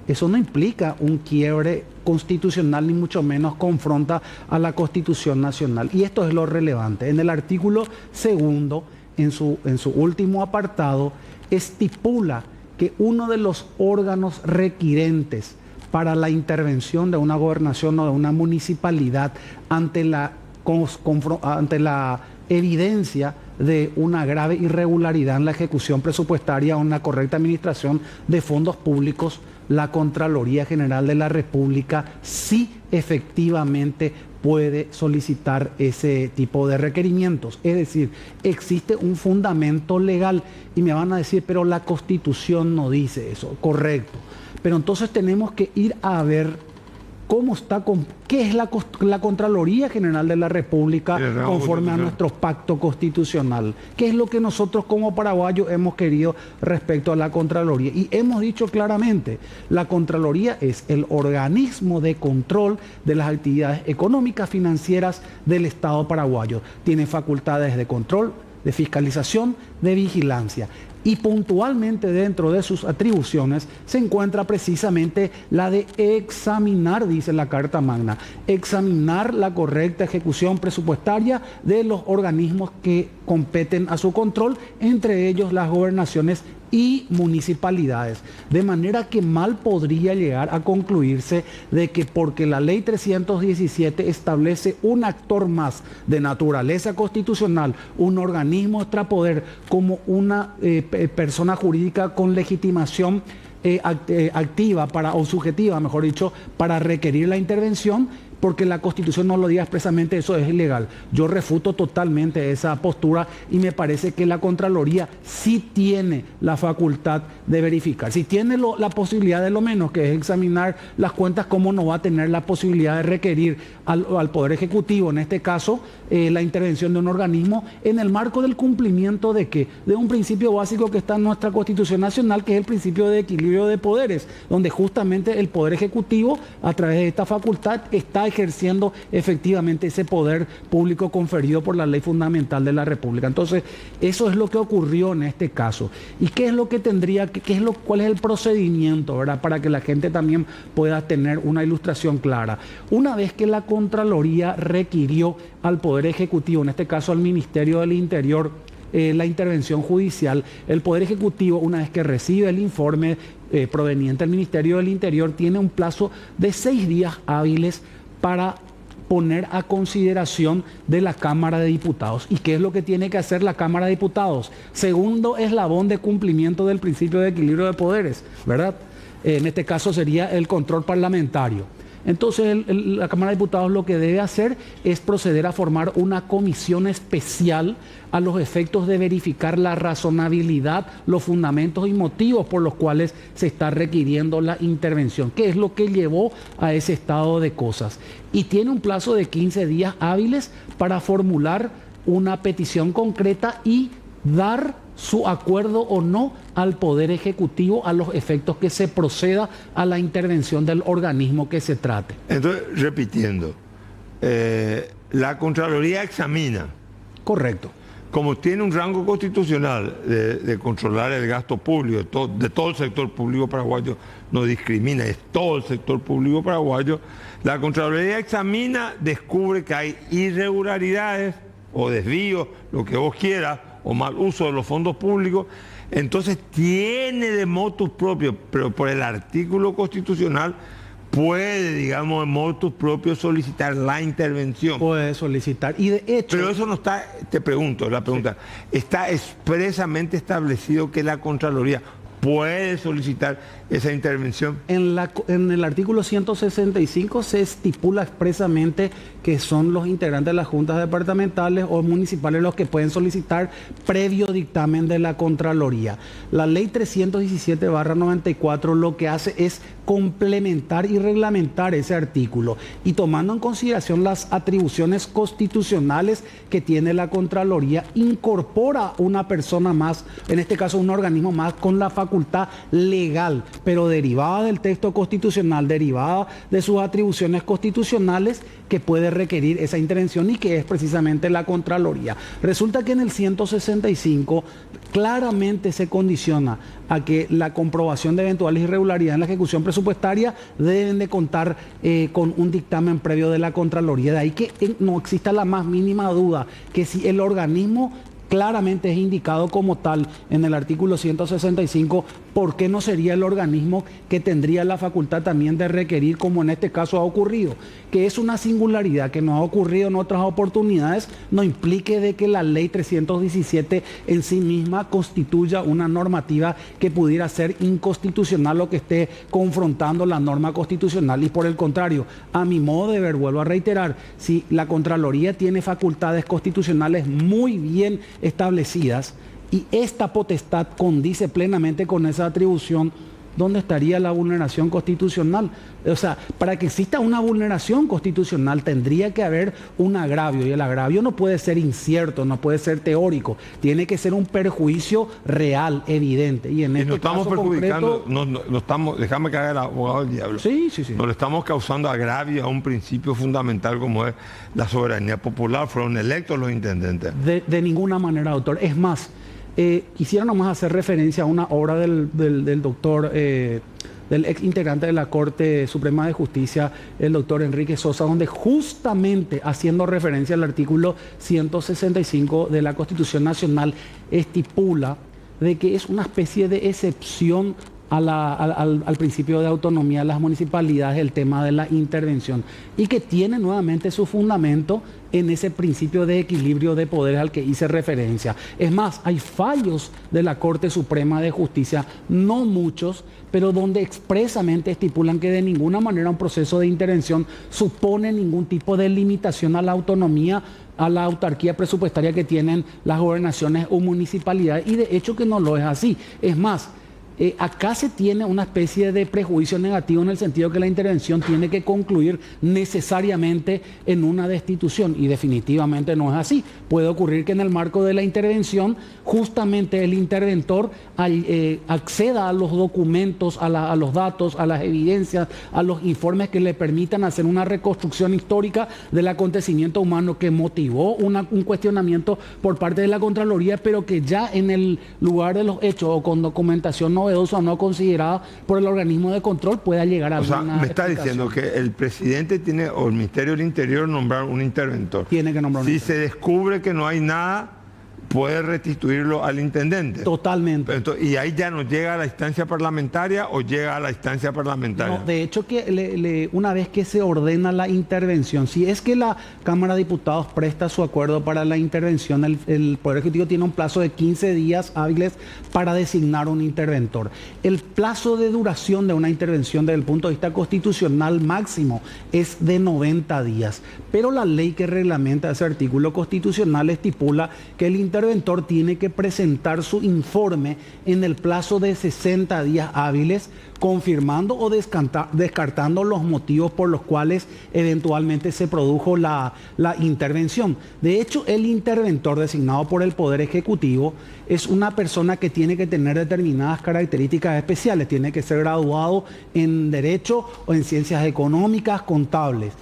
Eso no implica un quiebre constitucional, ni mucho menos confronta a la Constitución Nacional. Y esto es lo relevante. En el artículo 2, en su último apartado, estipula que uno de los órganos requirentes para la intervención de una gobernación o de una municipalidad ante la evidencia de una grave irregularidad en la ejecución presupuestaria o una correcta administración de fondos públicos, la Contraloría General de la República sí efectivamente puede solicitar ese tipo de requerimientos. Es decir, existe un fundamento legal y me van a decir, pero la Constitución no dice eso. Correcto. Pero entonces tenemos que ir a ver qué es la Contraloría General de la República conforme a nuestro pacto constitucional. ¿Qué es lo que nosotros como paraguayos hemos querido respecto a la Contraloría? Y hemos dicho claramente, la Contraloría es el organismo de control de las actividades económicas financieras del Estado paraguayo. Tiene facultades de control, de fiscalización, de vigilancia. Y puntualmente dentro de sus atribuciones se encuentra precisamente la de examinar, dice la Carta Magna, examinar la correcta ejecución presupuestaria de los organismos que competen a su control, entre ellos las gobernaciones y municipalidades. De manera que mal podría llegar a concluirse de que porque la ley 317 establece un actor más de naturaleza constitucional, un organismo extrapoder como una persona jurídica con legitimación activa o subjetiva, mejor dicho, para requerir la intervención, porque la Constitución no lo diga expresamente, eso es ilegal. Yo refuto totalmente esa postura y me parece que la Contraloría sí tiene la facultad de verificar. Si tiene la posibilidad de lo menos, que es examinar las cuentas, ¿cómo no va a tener la posibilidad de requerir al Poder Ejecutivo, en este caso, la intervención de un organismo en el marco del cumplimiento de qué? De un principio básico que está en nuestra Constitución Nacional, que es el principio de equilibrio de poderes, donde justamente el Poder Ejecutivo, a través de esta facultad, está ejerciendo efectivamente ese poder público conferido por la ley fundamental de la República. Entonces, eso es lo que ocurrió en este caso. ¿Y qué es lo que tendría, cuál es el procedimiento, ¿verdad? Para que la gente también pueda tener una ilustración clara. Una vez que la Contraloría requirió al Poder Ejecutivo, en este caso al Ministerio del Interior, la intervención judicial, el Poder Ejecutivo, una vez que recibe el informe proveniente del Ministerio del Interior, tiene un plazo de 6 días hábiles para poner a consideración de la Cámara de Diputados. ¿Y qué es lo que tiene que hacer la Cámara de Diputados? Segundo eslabón de cumplimiento del principio de equilibrio de poderes, ¿verdad? En este caso sería el control parlamentario. Entonces la Cámara de Diputados lo que debe hacer es proceder a formar una comisión especial a los efectos de verificar la razonabilidad, los fundamentos y motivos por los cuales se está requiriendo la intervención, que es lo que llevó a ese estado de cosas. Y tiene un plazo de 15 días hábiles para formular una petición concreta y dar su acuerdo o no al Poder Ejecutivo a los efectos que se proceda a la intervención del organismo que se trate. Entonces, repitiendo, la Contraloría examina. Correcto. Como tiene un rango constitucional de controlar el gasto público de todo el sector público paraguayo, no discrimina, es todo el sector público paraguayo, la Contraloría examina, descubre que hay irregularidades o desvíos, lo que vos quieras, o mal uso de los fondos públicos, entonces tiene de motus propio, pero por el artículo constitucional puede, digamos, de motus propio solicitar la intervención. Puede solicitar, y de hecho... Pero eso no está, te pregunto, la pregunta, sí. ¿Está expresamente establecido que la Contraloría puede solicitar esa intervención? En el artículo 165 se estipula expresamente que son los integrantes de las juntas departamentales o municipales los que pueden solicitar previo dictamen de la Contraloría. La ley 317/94 lo que hace es complementar y reglamentar ese artículo, y tomando en consideración las atribuciones constitucionales que tiene la Contraloría, incorpora una persona más, en este caso un organismo más, con la facultad legal, pero derivada del texto constitucional, derivada de sus atribuciones constitucionales, que puede requerir esa intervención y que es precisamente la Contraloría. Resulta que en el 165 claramente se condiciona a que la comprobación de eventuales irregularidades en la ejecución presupuestaria deben de contar con un dictamen previo de la Contraloría. De ahí que no exista la más mínima duda que si el organismo claramente es indicado como tal en el artículo 165, ¿por qué no sería el organismo que tendría la facultad también de requerir, como en este caso ha ocurrido? Que es una singularidad que no ha ocurrido en otras oportunidades, no implique de que la ley 317 en sí misma constituya una normativa que pudiera ser inconstitucional o que esté confrontando la norma constitucional. Y por el contrario, a mi modo de ver, vuelvo a reiterar, si la Contraloría tiene facultades constitucionales muy bien establecidas y esta potestad condice plenamente con esa atribución, ¿dónde estaría la vulneración constitucional? O sea, para que exista una vulneración constitucional tendría que haber un agravio, y el agravio no puede ser incierto, no puede ser teórico, tiene que ser un perjuicio real, evidente. Y en este estamos caso perjudicando, concreto, déjame que haga el abogado del diablo. Sí. No le estamos causando agravio a un principio fundamental como es la soberanía popular. Fueron electos los intendentes. De ninguna manera, doctor. Es más, quisiera nomás hacer referencia a una obra del doctor, del ex integrante de la Corte Suprema de Justicia, el doctor Enrique Sosa, donde justamente haciendo referencia al artículo 165 de la Constitución Nacional estipula de que es una especie de excepción al principio de autonomía de las municipalidades, el tema de la intervención, y que tiene nuevamente su fundamento en ese principio de equilibrio de poderes al que hice referencia. Es más, hay fallos de la Corte Suprema de Justicia, no muchos, pero donde expresamente estipulan que de ninguna manera un proceso de intervención supone ningún tipo de limitación a la autonomía, a la autarquía presupuestaria que tienen las gobernaciones o municipalidades, y de hecho que no lo es así. Es más, acá se tiene una especie de prejuicio negativo en el sentido que la intervención tiene que concluir necesariamente en una destitución, y definitivamente no es así. Puede ocurrir que en el marco de la intervención justamente el interventor acceda a los documentos, a los datos, a las evidencias, a los informes que le permitan hacer una reconstrucción histórica del acontecimiento humano que motivó un cuestionamiento por parte de la Contraloría, pero que ya en el lugar de los hechos o con documentación novedosa o no considerada por el organismo de control pueda llegar a alguna me está diciendo que el presidente tiene, o el Ministerio del Interior, nombrar un interventor. Tiene que nombrar un interventor. Si se descubre que no hay nada, puede restituirlo al intendente. Totalmente. Entonces, ¿y ahí ya no llega a la instancia parlamentaria o llega a la instancia parlamentaria? No, de hecho, que una vez que se ordena la intervención, si es que la Cámara de Diputados presta su acuerdo para la intervención, el Poder Ejecutivo tiene un plazo de 15 días hábiles para designar un interventor. El plazo de duración de una intervención desde el punto de vista constitucional máximo es de 90 días, pero la ley que reglamenta ese artículo constitucional estipula que el interventor tiene que presentar su informe en el plazo de 60 días hábiles, confirmando o descartando los motivos por los cuales eventualmente se produjo la intervención. De hecho, el interventor designado por el Poder Ejecutivo es una persona que tiene que tener determinadas características especiales. Tiene que ser graduado en Derecho o en Ciencias Económicas, contables.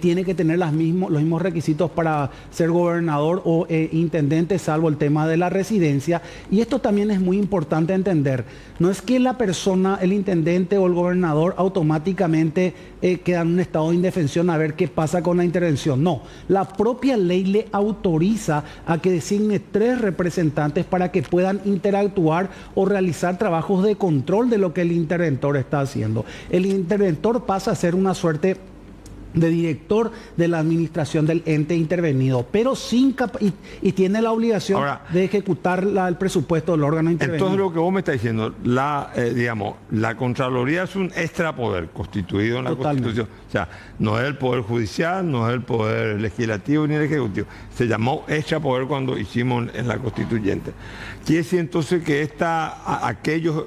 Tiene que tener los mismos requisitos para ser gobernador o intendente, salvo el tema de la residencia. Y esto también es muy importante entender. No es que la persona, el intendente o el gobernador automáticamente queda en un estado de indefensión a ver qué pasa con la intervención. No, la propia ley le autoriza a que designe 3 representantes para que puedan interactuar o realizar trabajos de control de lo que el interventor está haciendo. El interventor pasa a ser una suerte de director de la administración del ente intervenido, pero y tiene la obligación ahora de ejecutar el presupuesto del órgano intervenido. Entonces lo que vos me estás diciendo, la Contraloría es un extrapoder constituido en la Constitución. O sea, no es el Poder Judicial, no es el Poder Legislativo ni el Ejecutivo. Se llamó extrapoder cuando hicimos en la Constituyente. Quiere decir entonces que aquellos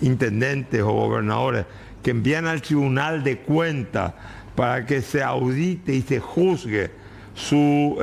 intendentes o gobernadores que envían al Tribunal de Cuentas para que se audite y se juzgue su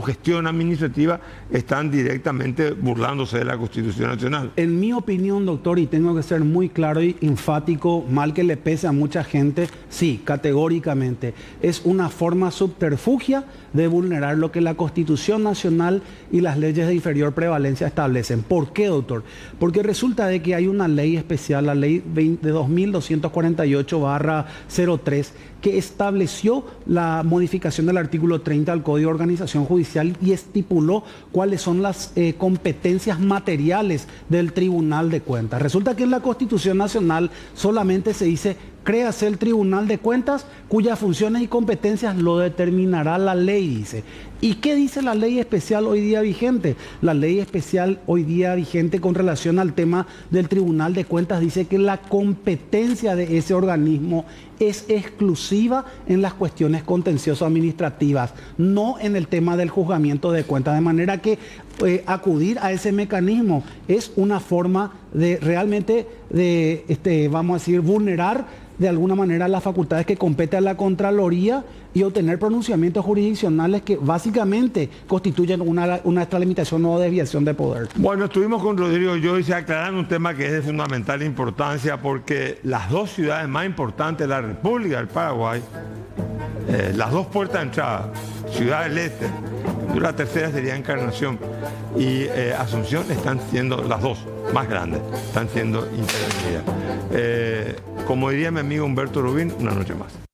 gestión administrativa, están directamente burlándose de la Constitución Nacional. En mi opinión, doctor, y tengo que ser muy claro y enfático, mal que le pese a mucha gente, sí, categóricamente, es una forma subterfugia de vulnerar lo que la Constitución Nacional y las leyes de inferior prevalencia establecen. ¿Por qué, doctor? Porque resulta de que hay una ley especial, la ley de 2248/03, que estableció la modificación del artículo 30 del Código de Organización Judicial y estipuló cuáles son las competencias materiales del Tribunal de Cuentas. Resulta que en la Constitución Nacional solamente se dice: créase el Tribunal de Cuentas, cuyas funciones y competencias lo determinará la ley, dice. ¿Y qué dice la ley especial hoy día vigente? La ley especial hoy día vigente con relación al tema del Tribunal de Cuentas dice que la competencia de ese organismo es exclusiva en las cuestiones contencioso-administrativas, no en el tema del juzgamiento de cuentas. De manera que acudir a ese mecanismo es una forma de realmente vamos a decir, vulnerar de alguna manera las facultades que compete a la Contraloría y obtener pronunciamientos jurisdiccionales que básicamente constituyen una extralimitación o desviación de poder. Bueno, estuvimos con Rodrigo Joyce aclarando un tema que es de fundamental importancia, porque las 2 ciudades más importantes de la República del Paraguay, las 2 puertas de entrada, Ciudad del Este, la tercera sería Encarnación, y Asunción, están siendo las 2 más grandes, están siendo intervenidas. Como diría mi amigo Humberto Rubín, una noche más.